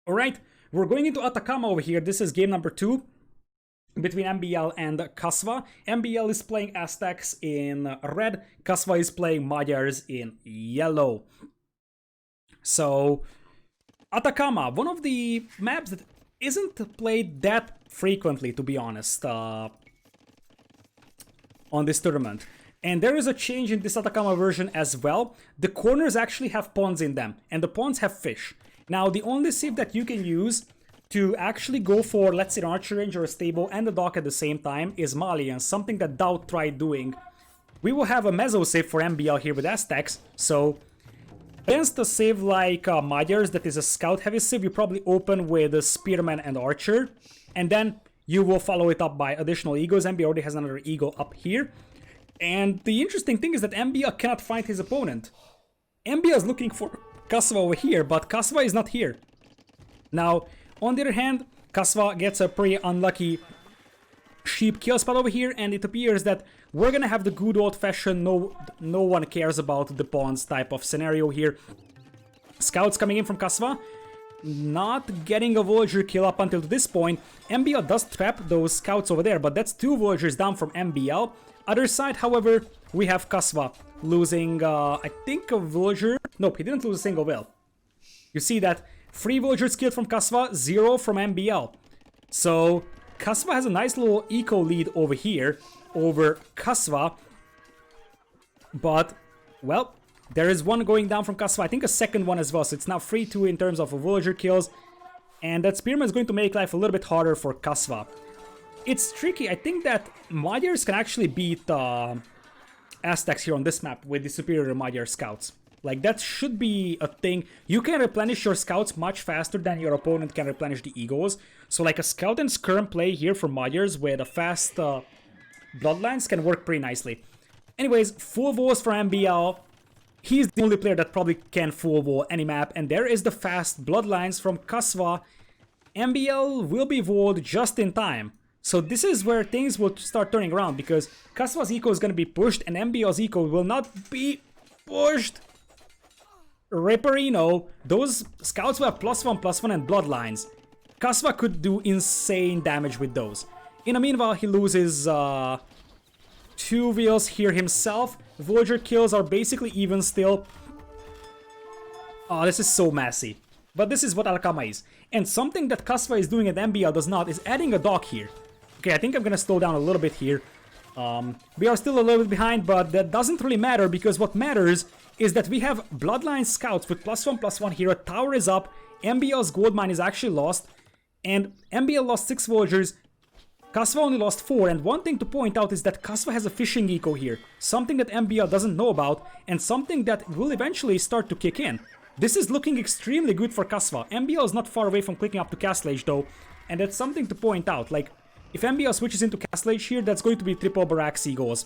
Alright, we're going into Atacama over here. This is game number 2 between MbL and Kaswa. MbL is playing Aztecs in red, Kaswa is playing Magyars in yellow. So, Atacama, one of the maps that isn't played that frequently, to be honest, on this tournament. And there is a change in this Atacama version as well. The corners actually have ponds in them, and the ponds have fish. Now, the only sieve that you can use to actually go for, let's say, an archer range or a stable and a dock at the same time is Malian, something that Doubt tried doing. We will have a meso save for MbL here with Aztecs, so against a save like Magyars, that is a scout-heavy save, you probably open with a spearman and archer, and then you will follow it up by additional eagles. MbL already has another eagle up here. And the interesting thing is that MbL cannot find his opponent. MbL is looking for Kaswa over here, but Kaswa is not here. Now, on the other hand, Kaswa gets a pretty unlucky sheep kill spot over here, and it appears that we're gonna have the good old-fashioned no one cares about the pawns type of scenario here. Scouts coming in from Kaswa, not getting a villager kill up until this point. MbL does trap those scouts over there, but that's 2 villagers down from MbL. Other side, however, we have Kaswa losing, I think, a villager. Nope, he didn't lose a single will. You see that 3 villagers killed from Kaswa, 0 from MbL. So, Kaswa has a nice little eco lead over here, over Kaswa. But, well, there is one going down from Kaswa. I think a second one as well, so it's now 3-2 in terms of villager kills. And that spearman is going to make life a little bit harder for Kaswa. It's tricky. I think that Magyars can actually beat Aztecs here on this map with the superior Magyar scouts. Like, that should be a thing. You can replenish your scouts much faster than your opponent can replenish the eagles. So, like, a scout and skirm play here for Magyars with a fast bloodlines can work pretty nicely. Anyways, full walls for MbL. He's the only player that probably can full wall any map. And there is the fast bloodlines from Kaswa. MbL will be walled just in time. So this is where things will start turning around, because Kaswa's eco is going to be pushed and MbL's eco will not be pushed. Ripperino, those scouts will have +1/+1 and bloodlines. Kaswa could do insane damage with those. In the meanwhile, he loses 2 wheels here himself. Villager kills are basically even still. Oh, this is so messy. But this is what Atacama is. And something that Kaswa is doing and MbL does not is adding a dock here. Okay, I think I'm gonna slow down a little bit here. We are still a little bit behind, but that doesn't really matter, because what matters is that we have bloodline scouts with +1/+1 here. A tower is up. MbL's gold mine is actually lost, and MbL lost 6 villagers. Kaswa only lost 4, and one thing to point out is that Kaswa has a fishing eco here, something that MbL doesn't know about, and something that will eventually start to kick in. This is looking extremely good for Kaswa. MbL is not far away from clicking up to Castle Age though, and that's something to point out. Like, if MbL switches into Castle Age here, that's going to be triple Barak Seagulls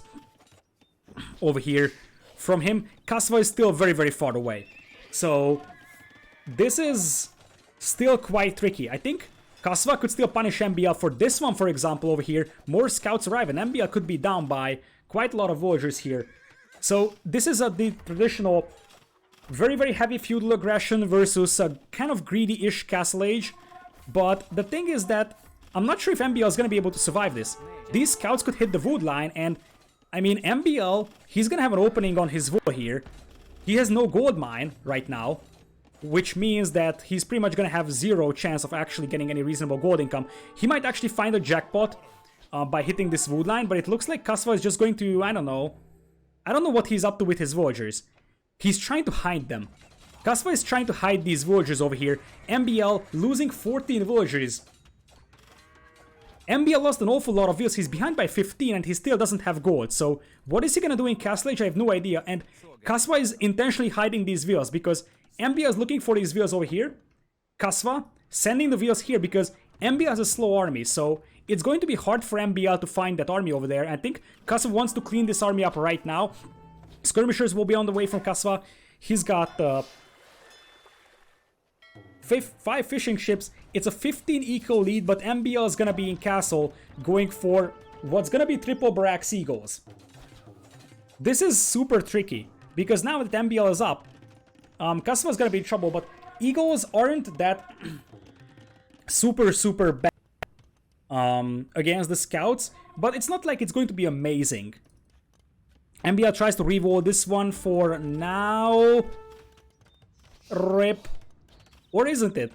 over here from him. Kaswa is still very, very far away. So, this is still quite tricky. I think Kaswa could still punish MbL for this one, for example, over here. More scouts arrive, and MbL could be down by quite a lot of villagers here. So, this is the traditional very, very heavy feudal aggression versus a kind of greedy-ish Castle Age. But the thing is that I'm not sure if MbL is going to be able to survive this. These scouts could hit the wood line, and I mean, MbL, he's going to have an opening on his wall here. He has no gold mine right now, which means that he's pretty much going to have 0 chance of actually getting any reasonable gold income. He might actually find a jackpot by hitting this wood line, but it looks like Kaswa is just going to, I don't know what he's up to with his villagers. He's trying to hide them. Kaswa is trying to hide these villagers over here. MbL losing 14 villagers. MbL lost an awful lot of views. He's behind by 15 and he still doesn't have gold. So what is he gonna do in Castle Age? I have no idea. And Kaswa is intentionally hiding these views because MbL is looking for these views over here. Kaswa sending the views here because MbL has a slow army. So it's going to be hard for MbL to find that army over there. I think Kaswa wants to clean this army up right now. Skirmishers will be on the way from Kaswa. He's got 5 fishing ships. It's a 15 eco lead, but MbL is gonna be in castle going for what's gonna be triple Barak Seagulls. This is super tricky because now that MbL is up, Kaswa is gonna be in trouble, but eagles aren't that super bad against the scouts, but it's not like it's going to be amazing. MbL tries to reroll this one for now. Rip. Or isn't it?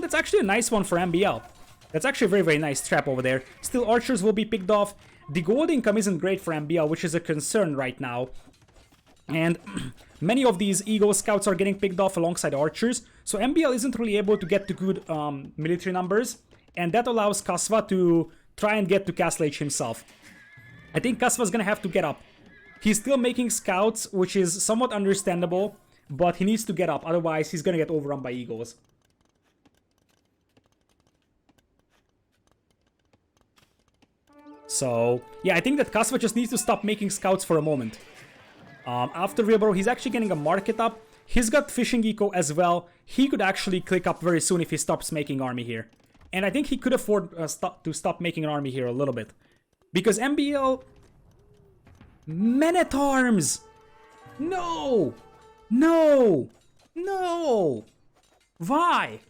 That's actually a nice one for MbL. That's actually a very nice trap over there. Still, archers will be picked off. The gold income isn't great for MbL, which is a concern right now. And many of these Eagle Scouts are getting picked off alongside archers. So MbL isn't really able to get to good military numbers. And that allows Kaswa to try and get to Castle Age himself. I think Kasva's gonna have to get up. He's still making scouts, which is somewhat understandable. But he needs to get up, otherwise he's gonna get overrun by Eagles. So, yeah, I think that Kaswa just needs to stop making scouts for a moment. After wheelbarrow, he's actually getting a market up. He's got fishing eco as well. He could actually click up very soon if he stops making army here. And I think he could afford to stop making an army here a little bit. Because MbL... Men-at-Arms! No! No! No! Why?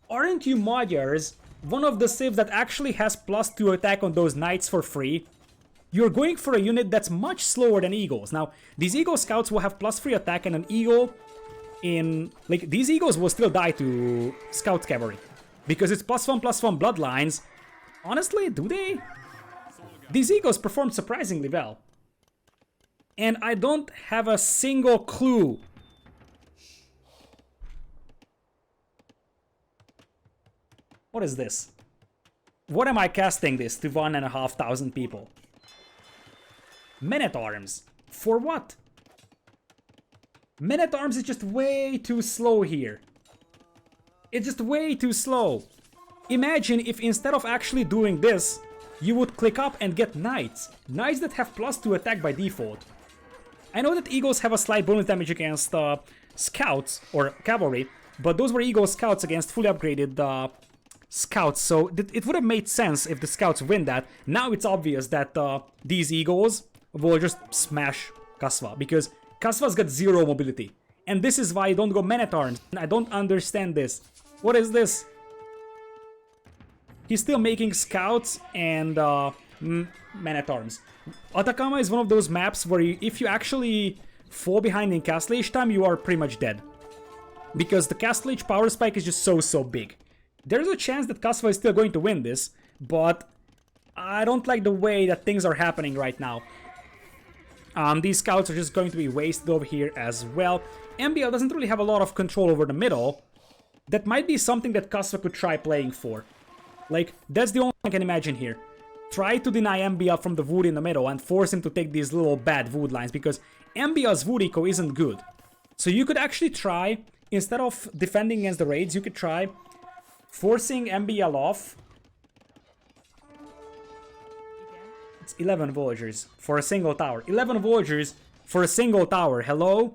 Aren't you Magyars one of the civs that actually has +2 attack on those knights for free? You're going for a unit that's much slower than Eagles. Now, these Eagle Scouts will have +3 attack, and an Eagle in... Like, these Eagles will still die to Scout Cavalry. Because it's +1/+1 bloodlines. Honestly, do they? These Eagles perform surprisingly well. And I don't have a single clue. What is this? What am I casting this to 1,500 people? Men-at-Arms. For what? Men-at-Arms is just way too slow here. It's just way too slow. Imagine if instead of actually doing this, you would click up and get knights. Knights that have +2 attack by default. I know that Eagles have a slight bonus damage against scouts or cavalry, but those were Eagle Scouts against fully upgraded scouts, so it would have made sense if the scouts win that. Now it's obvious that these Eagles will just smash Kaswa, because Kasva's got 0 mobility. And this is why you don't go Men-at-Arms. I don't understand this. What is this? He's still making scouts and Men-at-Arms. Atacama is one of those maps where if you actually fall behind in Castle Age time, you are pretty much dead. Because the Castle Age power spike is just so big. There's a chance that Kaswa is still going to win this, but I don't like the way that things are happening right now. These scouts are just going to be wasted over here as well. MbL doesn't really have a lot of control over the middle. That might be something that Kaswa could try playing for. Like, that's the only thing I can imagine here. Try to deny MbL from the wood in the middle and force him to take these little bad wood lines, because MbL's wood eco isn't good. So you could actually try, instead of defending against the raids, you could try forcing MbL off. It's 11 villagers for a single tower. 11 villagers for a single tower. Hello?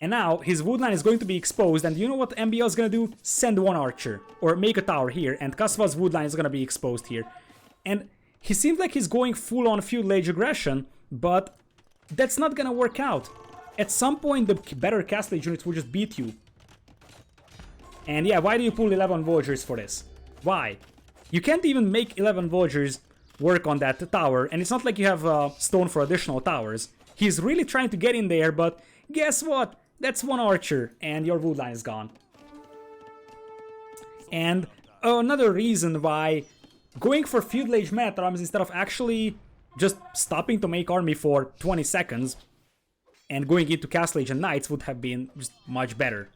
And now his wood line is going to be exposed, and you know what MbL is going to do? Send one archer. Or make a tower here, and Kasva's wood line is going to be exposed here. And he seems like he's going full on Feudal Age aggression, but that's not going to work out. At some point the better Castle Age units will just beat you. And yeah, why do you pull 11 villagers for this? Why? You can't even make 11 villagers work on that tower, and it's not like you have stone for additional towers. He's really trying to get in there, but guess what? That's one archer, and your wood line is gone. And another reason why going for Feudal Age Men-at-Arms instead of actually just stopping to make army for 20 seconds and going into Castle Age and Knights would have been just much better.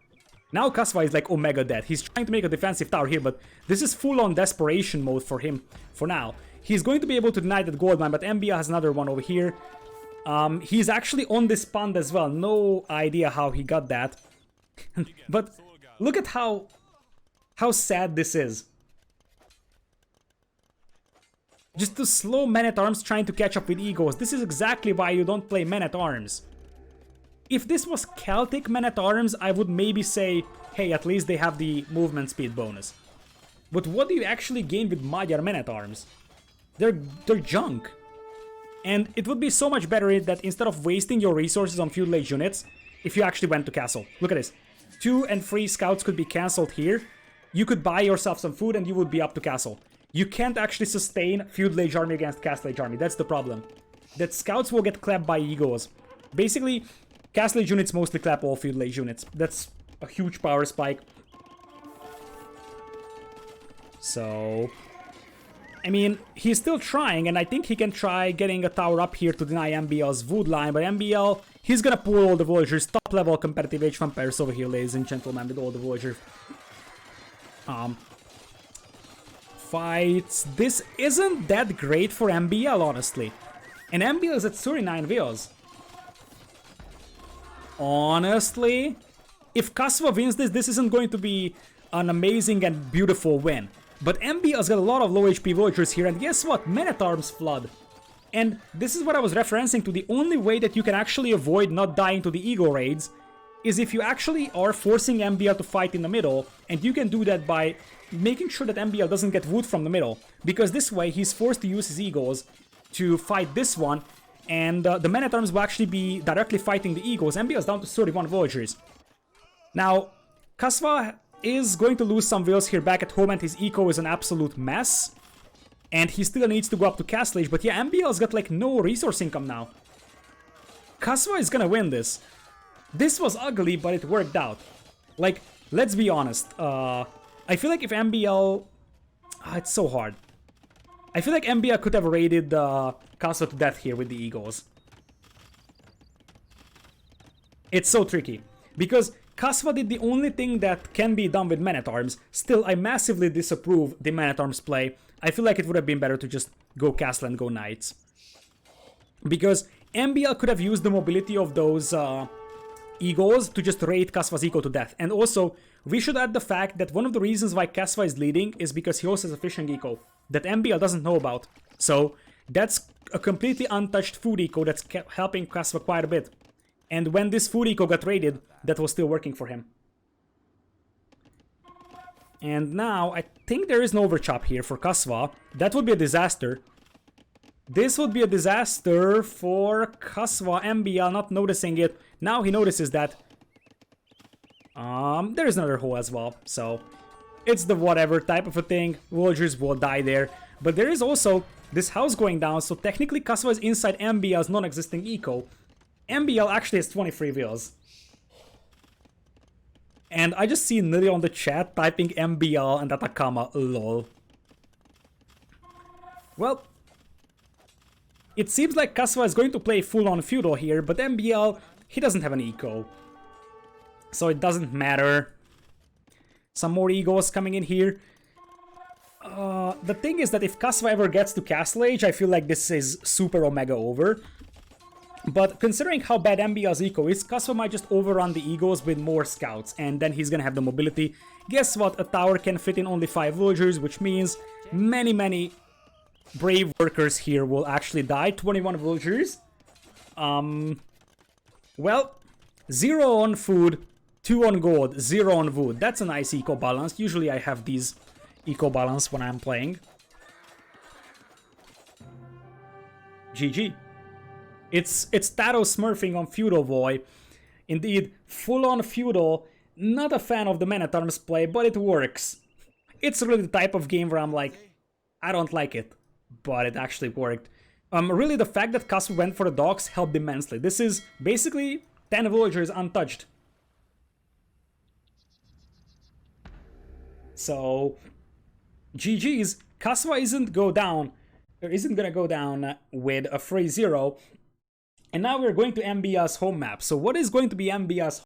Now Kaswa is like Omega dead. He's trying to make a defensive tower here, but this is full-on desperation mode for him for now. He's going to be able to deny that gold mine, but MbL has another one over here. He's actually on this pond as well. No idea how he got that. But look at how sad this is. Just to slow Men-at-Arms trying to catch up with Eagles. This is exactly why you don't play Men-at-Arms. If this was Celtic Men-at-Arms, I would maybe say, hey, at least they have the movement speed bonus. But what do you actually gain with Magyar Men-at-Arms? They're junk. And it would be so much better that instead of wasting your resources on Feudal Age units, if you actually went to castle. Look at this. 2 and 3 scouts could be cancelled here. You could buy yourself some food and you would be up to castle. You can't actually sustain Feudal Age army against Castle Age army. That's the problem. That scouts will get clapped by egos. Basically, Castle Age units mostly clap all Feudal Age units. That's a huge power spike. So, I mean, he's still trying, and I think he can try getting a tower up here to deny MbL's wood line, but MbL, he's gonna pull all the villagers. Top level competitive Age vampires over here, ladies and gentlemen, with all the villagers. Fights. This isn't that great for MbL, honestly. And MbL is at 39 vills. Honestly, if Kaswa wins this, this isn't going to be an amazing and beautiful win. But MbL's got a lot of low HP villagers here, and guess what? Men-at-Arms flood. And this is what I was referencing to. The only way that you can actually avoid not dying to the ego raids is if you actually are forcing MbL to fight in the middle, and you can do that by making sure that MbL doesn't get wood from the middle, because this way he's forced to use his egos to fight this one, and the men-at-arms will actually be directly fighting the egos. MbL's down to 31 villagers. Now, Kaswa is going to lose some vills here back at home, and his eco is an absolute mess. And he still needs to go up to Castle Age, but yeah, MbL's got like no resource income now. Kaswa is gonna win this. This was ugly, but it worked out. Like, let's be honest. I feel like if MbL... it's so hard. I feel like MbL could have raided Kaswa to death here with the egos. It's so tricky. Because Kaswa did the only thing that can be done with men-at-arms. Still, I massively disapprove the men-at-arms play. I feel like it would have been better to just go castle and go knights. Because MbL could have used the mobility of those egos to just raid Kaswa's eco to death. And also, we should add the fact that one of the reasons why Kaswa is leading is because he also has a fishing eco that MbL doesn't know about. So, that's a completely untouched food eco that's helping Kaswa quite a bit. And when this food eco got raided, that was still working for him. And now, I think there is no overchop here for Kaswa. That would be a disaster. This would be a disaster for Kaswa. MbL not noticing it. Now he notices that. There is another hole as well. So, it's the whatever type of a thing. Villagers will die there. But there is also this house going down. So, technically, Kaswa is inside MbL's non-existing eco. MbL actually has 23 vills. And I just see Nili on the chat typing MbL and Atacama, lol. Well, it seems like Kaswa is going to play full-on Feudal here, but MbL, he doesn't have an eco. So it doesn't matter. Some more egos coming in here. The thing is that if Kaswa ever gets to Castle Age, I feel like this is super omega over. But considering how bad MbL's eco is, Kaswa might just overrun the egos with more scouts, and then he's gonna have the mobility. Guess what? A tower can fit in only 5 villagers, which means many brave workers here will actually die. 21 villagers. Well, 0 on food, 2 on gold, 0 on wood. That's a nice eco balance. Usually I have these eco balance when I'm playing. GG. It's Taro smurfing on Feudal boy. Indeed, full-on Feudal. Not a fan of the men-at-arms play, but it works. It's really the type of game where I'm like, I don't like it, but it actually worked. Really, the fact that Kaswa went for the dogs helped immensely. This is basically 10 villagers untouched. So, GG's. Kaswa isn't gonna go down with a 3-0. And now we're going to MbL's home map. So what is going to be MbL's